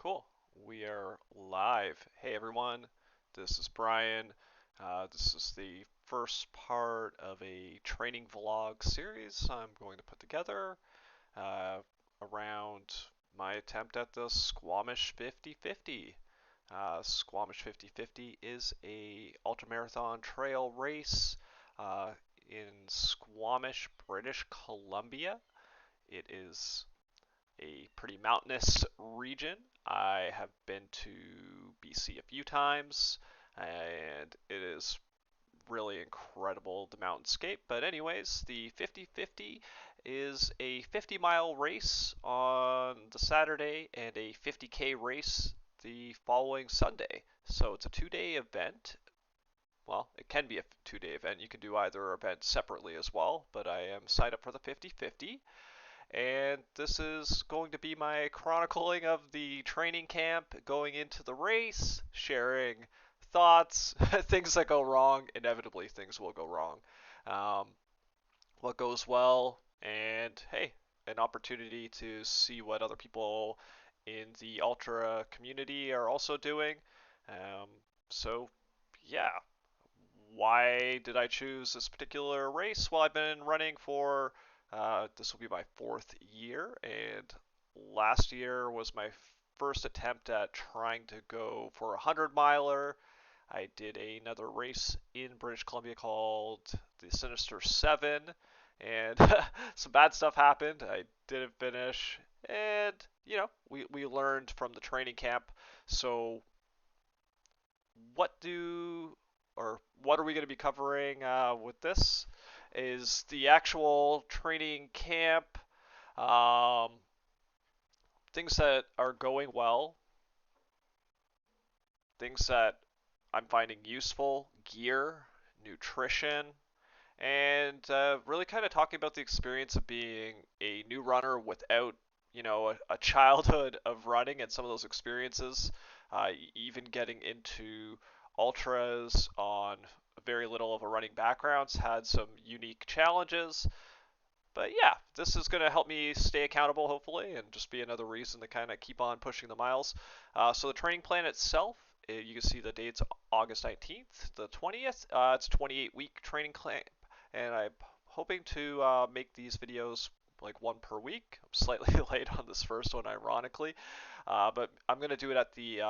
Cool. We are live. Hey everyone, this is Brian. This is the first part of a training vlog series I'm going to put together uh, around my attempt at the Squamish 50/50. Squamish 50/50 is a ultramarathon trail race uh, in Squamish, British Columbia. It is a pretty mountainous region. I have been to BC a few times, and it is really incredible, the mountainscape. But anyways, the 50/50 is a 50-mile race on the Saturday and a 50K race the following Sunday. So it's a 2-day event. Well, it can be a 2-day event. You can do either event separately as well, but I am signed up for the 50/50, and this is going to be my chronicling of the training camp going into the race, sharing thoughts, things that go wrong. Inevitably, things will go wrong. Um, what goes well, and hey, an opportunity to see what other people in the ultra community are also doing. Um, so, yeah, why did I choose this particular race? Well, I've been running for this will be my fourth year, and last year was my first attempt at trying to go for a 100-miler. I did another race in British Columbia called the Sinister Seven, and some bad stuff happened. I didn't finish, and we learned from the training camp. So what do what are we going to be covering with this is the actual training camp, um, things that are going well, things that I'm finding useful, gear, nutrition, and really kind of talking about the experience of being a new runner without, a childhood of running and some of those experiences, even getting into ultras on very little of a running background's had some unique challenges. But yeah, this is going to help me stay accountable, hopefully, and just be another reason to kind of keep on pushing the miles. So the training plan itself, you can see the dates August 19th, the 20th. It's a 28-week training plan, and I'm hoping to make these videos like one per week. I'm slightly late on this first one, ironically, but I'm going to do it at the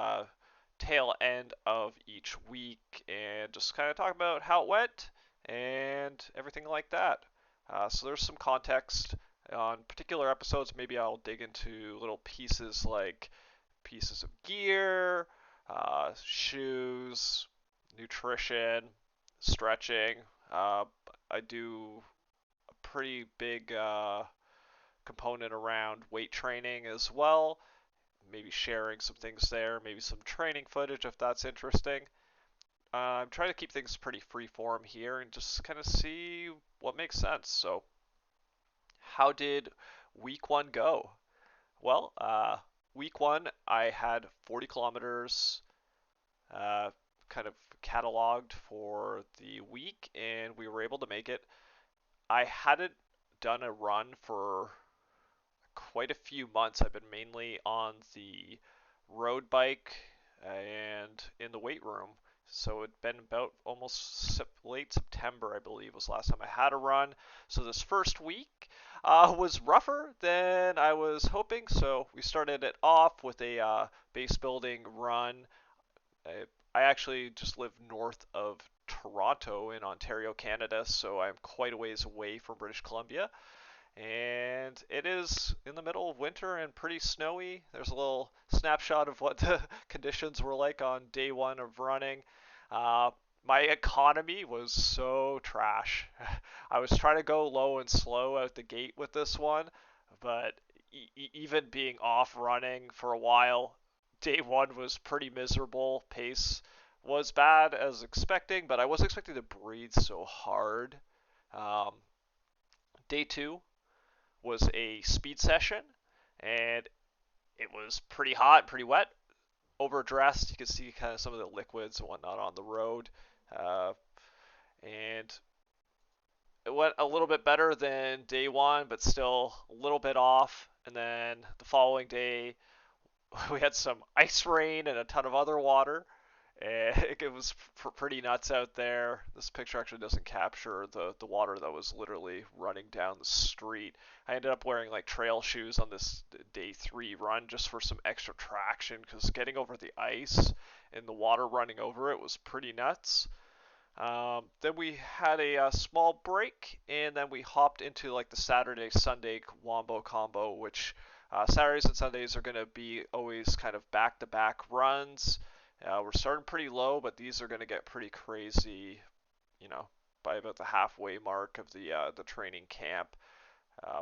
tail end of each week and just kind of talk about how it went and everything like that. So there's some context on particular episodes. Maybe I'll dig into little pieces like pieces of gear, shoes, nutrition, stretching. Uh, I do a pretty big component around weight training as well. Maybe sharing some things there, maybe some training footage if that's interesting. I'm trying to keep things pretty free form here and just kind of see what makes sense. So, how did week one go? Well, week one, I had 40 kilometers uh, kind of cataloged for the week, and we were able to make it. I hadn't done a run for quite a few months. I've been mainly on the road bike and in the weight room. So it'd been about almost late September, I believe, was the last time I had a run. So this first week was rougher than I was hoping. So we started it off with a base building run. I actually just live north of Toronto in Ontario, Canada, so I'm quite a ways away from British Columbia, and it is in the middle of winter and pretty snowy. There's a little snapshot of what the conditions were like on day one of running. Uh, my economy was so trash. I was trying to go low and slow out the gate with this one, but even being off running for a while, day one was pretty miserable. Pace was bad as expecting, but I wasn't expecting to breathe so hard. Um, Day two was a speed session, and it was pretty hot, pretty wet, overdressed. You could see kind of some of the liquids and whatnot on the road, uh, and it went a little bit better than day one, but still a little bit off. And then the following day we had some ice rain and a ton of other water. And it was pretty nuts out there. This picture actually doesn't capture the water that was literally running down the street. I ended up wearing like trail shoes on this day 3 run just for some extra traction because getting over the ice and the water running over it was pretty nuts. Then we had a small break, and then we hopped into like the Saturday Sunday Wombo combo, which Saturdays and Sundays are going to be always kind of back to back runs. We're starting pretty low, but these are going to get pretty crazy, you know, by about the halfway mark of the training camp.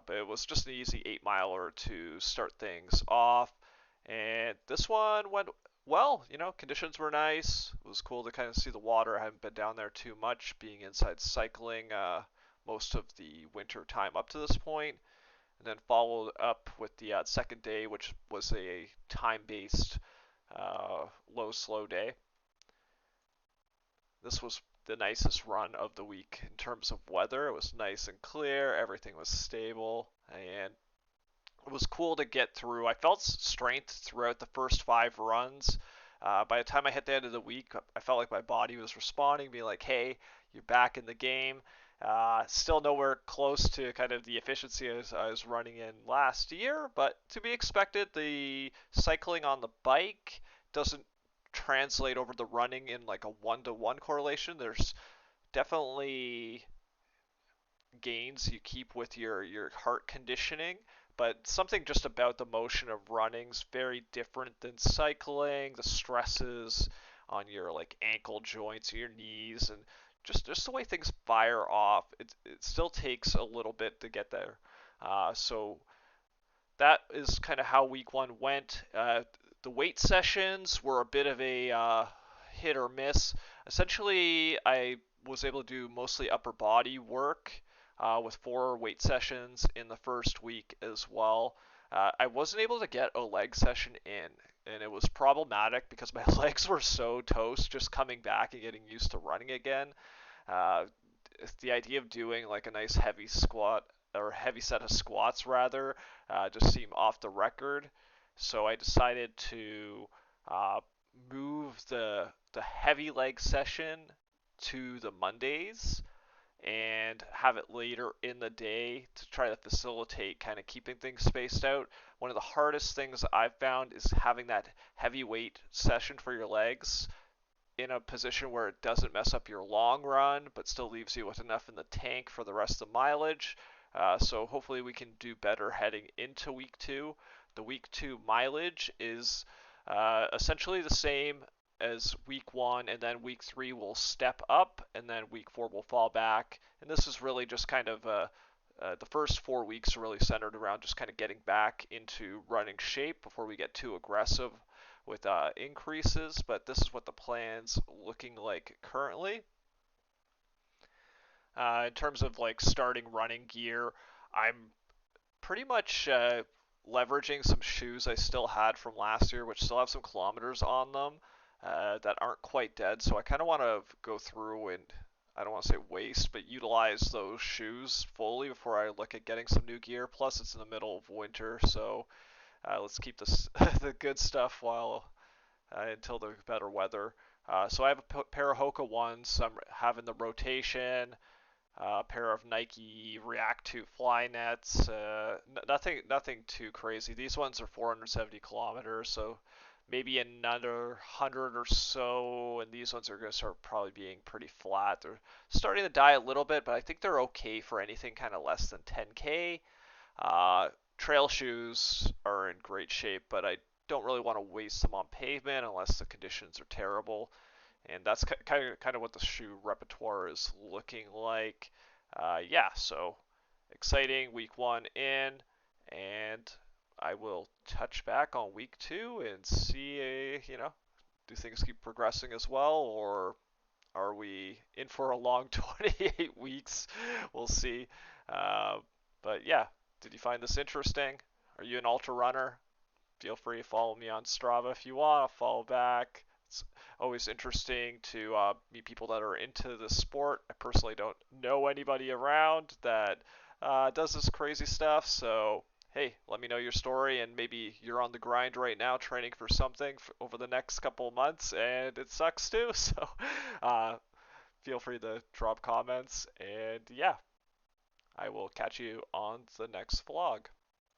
But it was just an easy 8 miler to start things off. And this one went well. Conditions were nice. It was cool to kind of see the water. I haven't been down there too much, being inside cycling most of the winter time up to this point. And then followed up with the second day, which was a time-based low slow day. This was the nicest run of the week in terms of weather. It was nice and clear, everything was stable, and it was cool to get through. I felt strength throughout the first 5 runs. By the time I hit the end of the week, I felt like my body was responding, being like, hey, you're back in the game. Still nowhere close to kind of the efficiency as I was running in last year, but to be expected. The cycling on the bike doesn't translate over the running in like a 1-to-1 correlation. There's definitely gains you keep with your heart conditioning, but something just about the motion of running is very different than cycling. The stresses on your like ankle joints, your knees, and just the way things fire off. It still takes a little bit to get there. So that is kind of how week 1 went. The weight sessions were a bit of a hit or miss. Essentially, I was able to do mostly upper body work with 4 weight sessions in the first week as well. I wasn't able to get a leg session in, and it was problematic because my legs were so toast just coming back and getting used to running again. Uh, the idea of doing like a nice heavy squat or heavy set of squats rather just seemed off the record. So I decided to uh, move the heavy leg session to the Mondays and have it later in the day to try to facilitate kind of keeping things spaced out. One of the hardest things I've found is having that heavyweight session for your legs in a position where it doesn't mess up your long run, but still leaves you with enough in the tank for the rest of the mileage. So hopefully we can do better heading into week 2. The week 2 mileage is essentially the same as week 1, and then week 3 will step up, and then week 4 will fall back. And this is really just kind of the first 4 weeks are really centered around just kind of getting back into running shape before we get too aggressive with increases, but this is what the plan's looking like currently. In terms of like starting running gear, I'm pretty much leveraging some shoes I still had from last year, which still have some kilometers on them that aren't quite dead. So I kind of want to go through and I don't want to say waste, but utilize those shoes fully before I look at getting some new gear. Plus, it's in the middle of winter, so let's keep this the good stuff while until the better weather. So I have a pair of Hoka ones. I'm having the rotation, a pair of Nike React 2 fly nets. Nothing too crazy. These ones are 470 kilometers, so maybe another 100 or so, and these ones are going to start probably being pretty flat. They're starting to die a little bit, but I think they're okay for anything kind of less than 10K. Trail shoes are in great shape, but I don't really want to waste them on pavement unless the conditions are terrible. And that's kind of what the shoe repertoire is looking like. Yeah, so exciting week 1 in, and I will touch back on week 2 and see, do things keep progressing as well, or are we in for a long 28 weeks? We'll see. Uh, but yeah, did you find this interesting? Are you an ultra runner? Feel free to follow me on Strava if you want. I'll follow back. It's always interesting to meet people that are into the sport. I personally don't know anybody around that does this crazy stuff, so hey, let me know your story, and maybe you're on the grind right now training for something over the next couple of months and it sucks too. So uh, feel free to drop comments, and yeah, I will catch you on the next vlog.